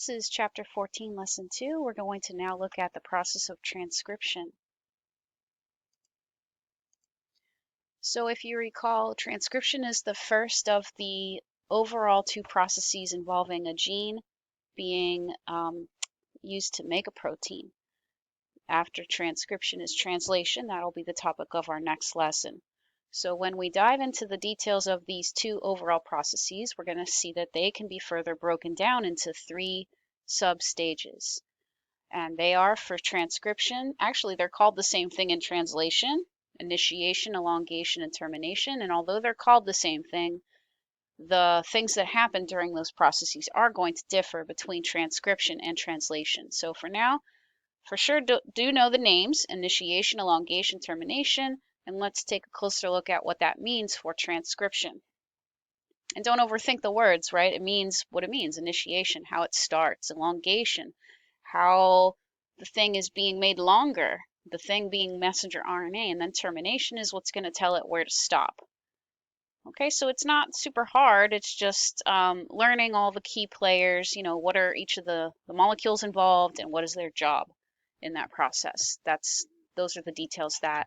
This is Chapter 14, Lesson 2. We're going to now look at the process of transcription. So if you recall, transcription is the first of the overall two processes involving a gene being used to make a protein. After transcription is translation. That'll be the topic of our next lesson. So when we dive into the details of these two overall processes, we're going to see that they can be further broken down into three sub-stages. And they are, for transcription, actually they're called the same thing in translation: initiation, elongation, and termination. And although they're called the same thing, the things that happen during those processes are going to differ between transcription and translation. So for now, for sure do know the names: initiation, elongation, termination. And let's take a closer look at what that means for transcription. And don't overthink the words, right? It means what it means: initiation, how it starts; elongation, how the thing is being made longer, the thing being messenger RNA; and then termination is what's going to tell it where to stop. Okay, so it's not super hard. It's just learning all the key players, what are each of the molecules involved and what is their job in that process. Those are the details that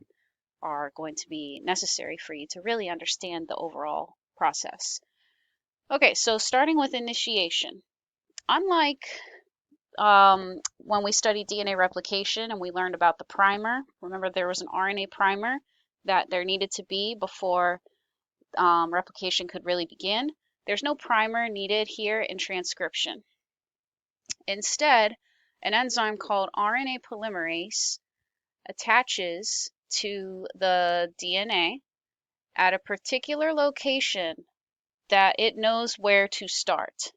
are going to be necessary for you to really understand the overall process. Okay, so starting with initiation. Unlike when we studied DNA replication and we learned about the primer, remember there was an RNA primer that there needed to be before replication could really begin. There's no primer needed here in transcription. Instead, an enzyme called RNA polymerase attaches to the DNA at a particular location that it knows where to start.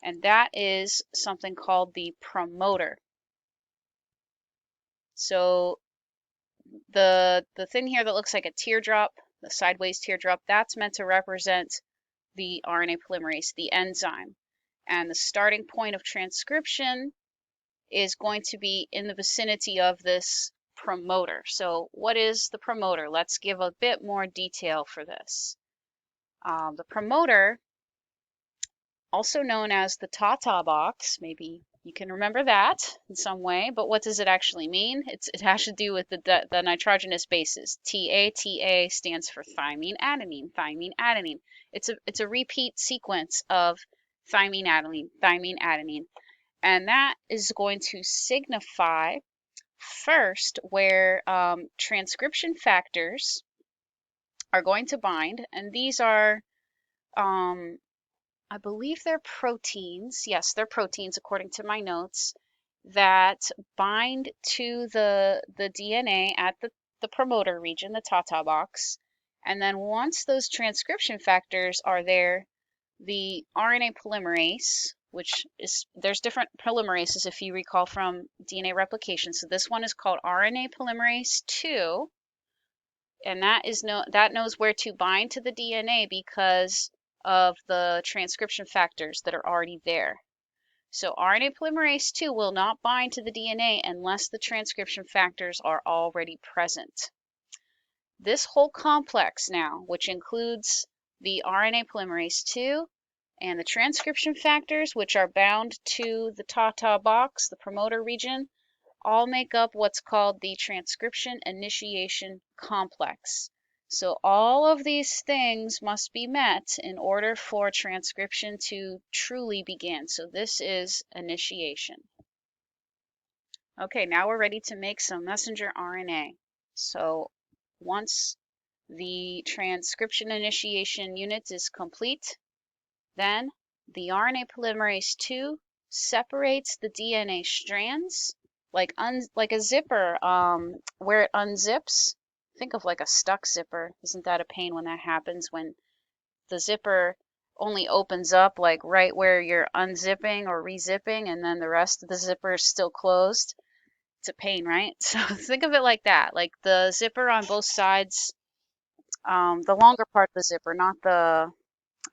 And that is something called the promoter. So the thing here that looks like a teardrop, the sideways teardrop, that's meant to represent the RNA polymerase, the enzyme. And the starting point of transcription is going to be in the vicinity of this promoter. So what is the promoter? Let's give a bit more detail for this. The promoter, also known as the Tata box, maybe you can remember that in some way, but what does it actually mean? It has to do with the nitrogenous bases. Ta stands for thymine adenine, thymine adenine. It's a repeat sequence of thymine adenine. And that is going to signify first where transcription factors are going to bind, and these are, I believe they're proteins. Yes, they're proteins according to my notes that bind to the DNA at the promoter region, the Tata box. And then once those transcription factors are there, the RNA polymerase, which is, there's different polymerases if you recall from DNA replication. So this one is called RNA polymerase 2, and that knows where to bind to the DNA because of the transcription factors that are already there. So RNA polymerase 2 will not bind to the DNA unless the transcription factors are already present. This whole complex now, which includes the RNA polymerase 2 and the transcription factors, which are bound to the Tata box, the promoter region, all make up what's called the transcription initiation complex. So all of these things must be met in order for transcription to truly begin. So this is initiation. Okay, now we're ready to make some messenger RNA. So once the transcription initiation unit is complete, then the RNA polymerase 2 separates the DNA strands like a zipper where it unzips. Think of like a stuck zipper. Isn't that a pain when that happens, when the zipper only opens up like right where you're unzipping or rezipping and then the rest of the zipper is still closed? It's a pain, right? So think of it like that, like the zipper on both sides, the longer part of the zipper, not the,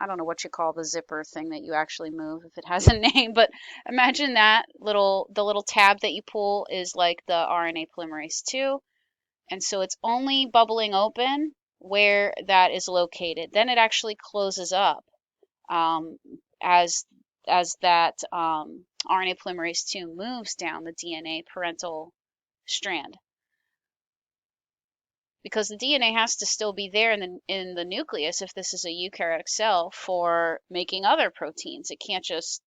I don't know what you call the zipper thing that you actually move, if it has a name, but imagine that the little tab that you pull is like the RNA polymerase 2. And so it's only bubbling open where that is located. Then it actually closes up as that RNA polymerase II moves down the DNA parental strand. Because the DNA has to still be there in the nucleus if this is a eukaryotic cell for making other proteins. It can't just,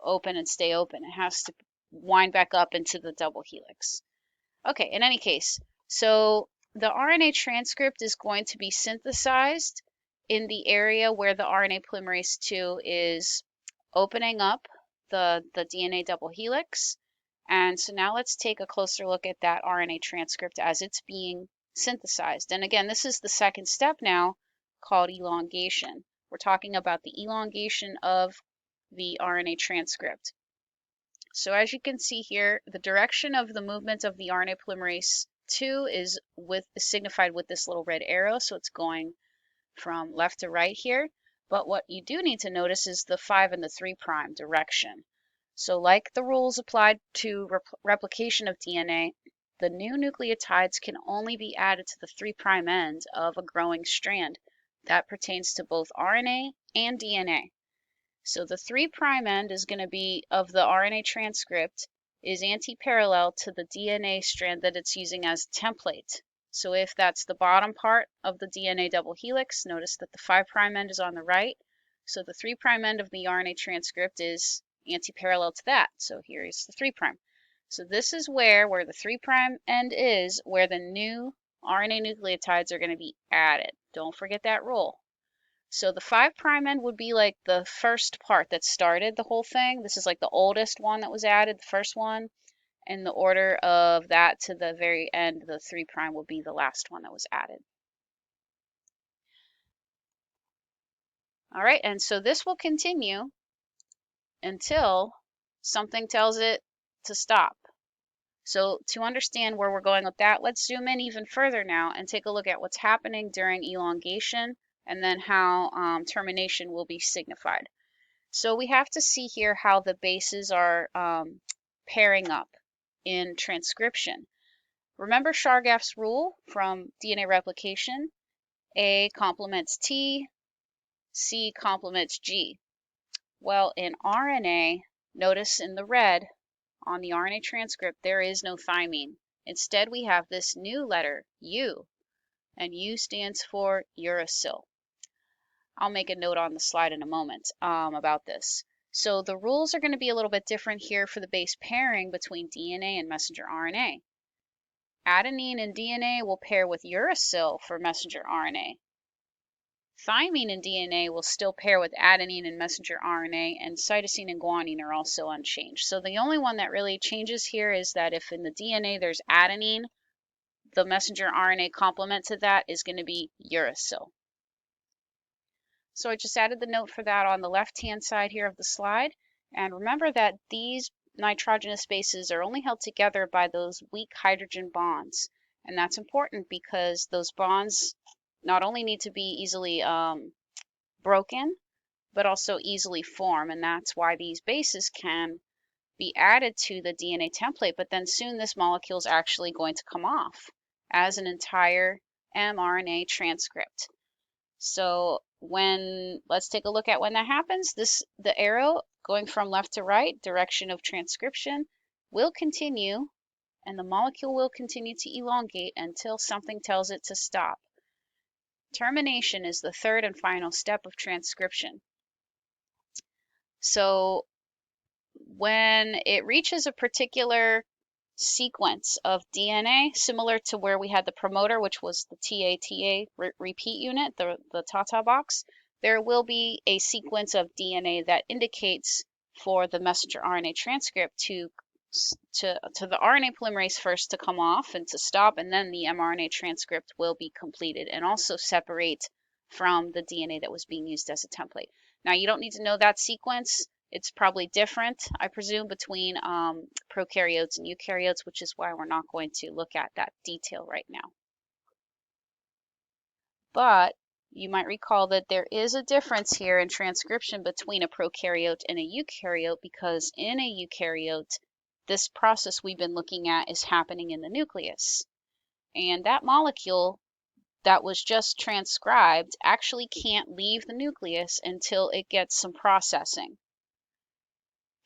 open and stay open. It has to wind back up into the double helix. Okay, in any case, so the RNA transcript is going to be synthesized in the area where the RNA polymerase II is opening up the DNA double helix. And so now let's take a closer look at that RNA transcript as it's being synthesized. And again, this is the second step now called elongation. We're talking about the elongation of the RNA transcript. So as you can see here, the direction of the movement of the RNA polymerase II is signified with this little red arrow. So it's going from left to right here. But what you do need to notice is the 5' and the 3' direction. So like the rules applied to replication of DNA, the new nucleotides can only be added to the 3' end of a growing strand. That pertains to both RNA and DNA. So the 3' end is going to be, of the RNA transcript, is anti-parallel to the DNA strand that it's using as template. So if that's the bottom part of the DNA double helix, notice that the 5' end is on the right. So the 3' end of the RNA transcript is anti-parallel to that. So here is the 3'. So this is where the 3' end is, where the new RNA nucleotides are going to be added. Don't forget that rule. So the 5' end would be like the first part that started the whole thing. This is like the oldest one that was added, the first one. And the order of that to the very end, the 3' will be the last one that was added. All right, and so this will continue until something tells it to stop. So to understand where we're going with that, let's zoom in even further now and take a look at what's happening during elongation and then how termination will be signified. So we have to see here how the bases are pairing up in transcription. Remember Chargaff's rule from DNA replication? A complements T, C complements G. Well, in RNA, notice in the red on the RNA transcript, there is no thymine. Instead, we have this new letter, U, and U stands for uracil. I'll make a note on the slide in a moment about this. So the rules are going to be a little bit different here for the base pairing between DNA and messenger RNA. Adenine in DNA will pair with uracil for messenger RNA. Thymine in DNA will still pair with adenine and messenger RNA, and cytosine and guanine are also unchanged. So the only one that really changes here is that if in the DNA there's adenine, the messenger RNA complement to that is going to be uracil. So I just added the note for that on the left-hand side here of the slide. And remember that these nitrogenous bases are only held together by those weak hydrogen bonds. And that's important because those bonds not only need to be easily broken, but also easily form. And that's why these bases can be added to the DNA template. But then soon this molecule is actually going to come off as an entire mRNA transcript. So let's take a look at when that happens. The arrow going from left to right, direction of transcription, will continue, and the molecule will continue to elongate until something tells it to stop. Termination is the third and final step of transcription. So when it reaches a particular sequence of DNA, similar to where we had the promoter, which was the TATA repeat unit, the TATA box, there will be a sequence of DNA that indicates for the messenger RNA transcript to the RNA polymerase first to come off and to stop, and then the mRNA transcript will be completed and also separate from the DNA that was being used as a template. Now, you don't need to know that sequence. It's probably different, I presume, between prokaryotes and eukaryotes, which is why we're not going to look at that detail right now. But you might recall that there is a difference here in transcription between a prokaryote and a eukaryote, because in a eukaryote, this process we've been looking at is happening in the nucleus. And that molecule that was just transcribed actually can't leave the nucleus until it gets some processing.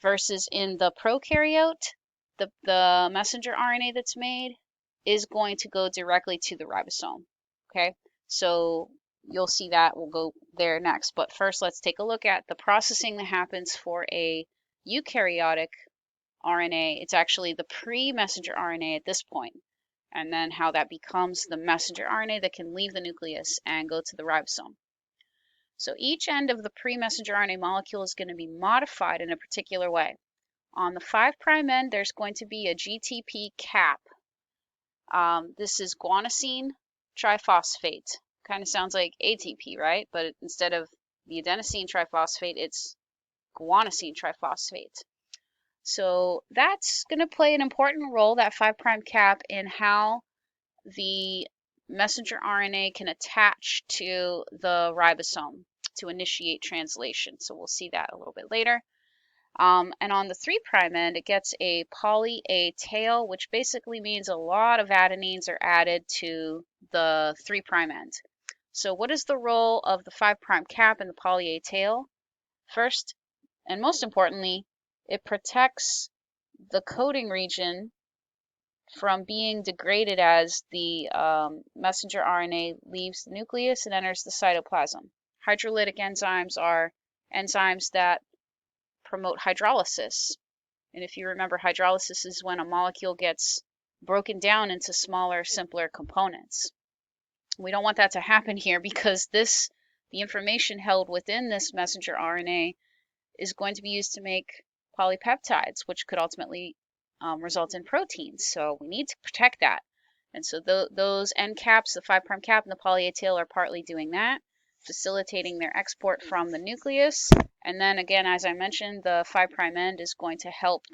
versus in the prokaryote, the messenger RNA that's made is going to go directly to the ribosome. Okay, so you'll see that. We'll go there next. But first, let's take a look at the processing that happens for a eukaryotic RNA. It's actually the pre-messenger RNA at this point, and then how that becomes the messenger RNA that can leave the nucleus and go to the ribosome. So each end of the pre-messenger RNA molecule is going to be modified in a particular way. On the 5' end, there's going to be a GTP cap. This is guanosine triphosphate. Kind of sounds like ATP, right? But instead of the adenosine triphosphate, it's guanosine triphosphate. So that's going to play an important role, that 5' cap, in how the messenger RNA can attach to the ribosome to initiate translation. So we'll see that a little bit later. And on the 3' end, it gets a poly A tail, which basically means a lot of adenines are added to the 3' end. So what is the role of the 5' cap and the poly A tail? First, and most importantly, it protects the coding region from being degraded as the messenger RNA leaves the nucleus and enters the cytoplasm. Hydrolytic enzymes are enzymes that promote hydrolysis. And if you remember, hydrolysis is when a molecule gets broken down into smaller, simpler components. We don't want that to happen here because the information held within this messenger RNA is going to be used to make polypeptides, which could ultimately result in proteins. So we need to protect that. And so those end caps, the 5' cap and the poly A tail, are partly doing that, facilitating their export from the nucleus. And then again, as I mentioned, the 5' end is going to help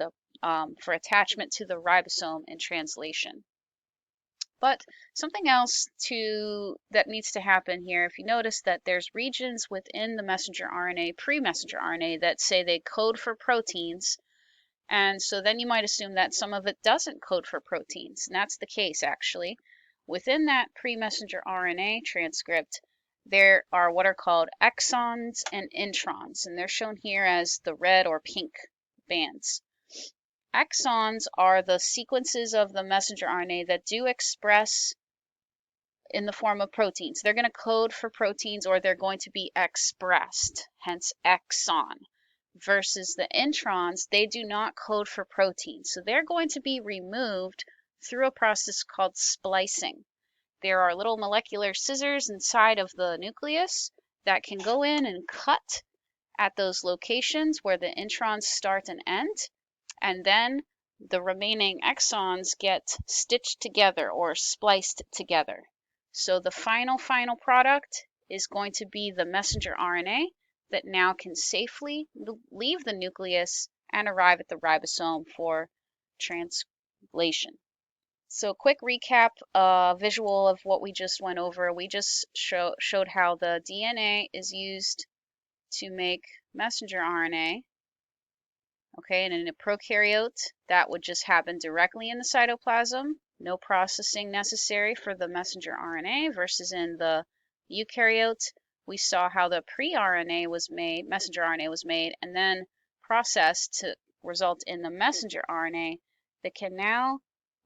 for attachment to the ribosome in translation. But something else that needs to happen here, if you notice that there's regions within the messenger RNA, pre-messenger RNA, that say they code for proteins, and so then you might assume that some of it doesn't code for proteins, and that's the case actually. Within that pre-messenger RNA transcript, there are what are called exons and introns, and they're shown here as the red or pink bands. Exons are the sequences of the messenger RNA that do express in the form of proteins. They're going to code for proteins, or they're going to be expressed, hence exon. Versus the introns, they do not code for proteins. So they're going to be removed through a process called splicing. There are little molecular scissors inside of the nucleus that can go in and cut at those locations where the introns start and end, and then the remaining exons get stitched together or spliced together. So the final product is going to be the messenger RNA that now can safely leave the nucleus and arrive at the ribosome for translation. So quick recap, visual of what we just went over. We just showed how the DNA is used to make messenger RNA. Okay, and in a prokaryote, that would just happen directly in the cytoplasm. No processing necessary for the messenger RNA, versus in the eukaryote, we saw how the pre-RNA was made, messenger RNA was made, and then processed to result in the messenger RNA that can now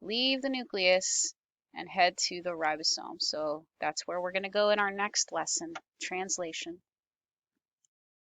leave the nucleus and head to the ribosome. So that's where we're going to go in our next lesson, translation.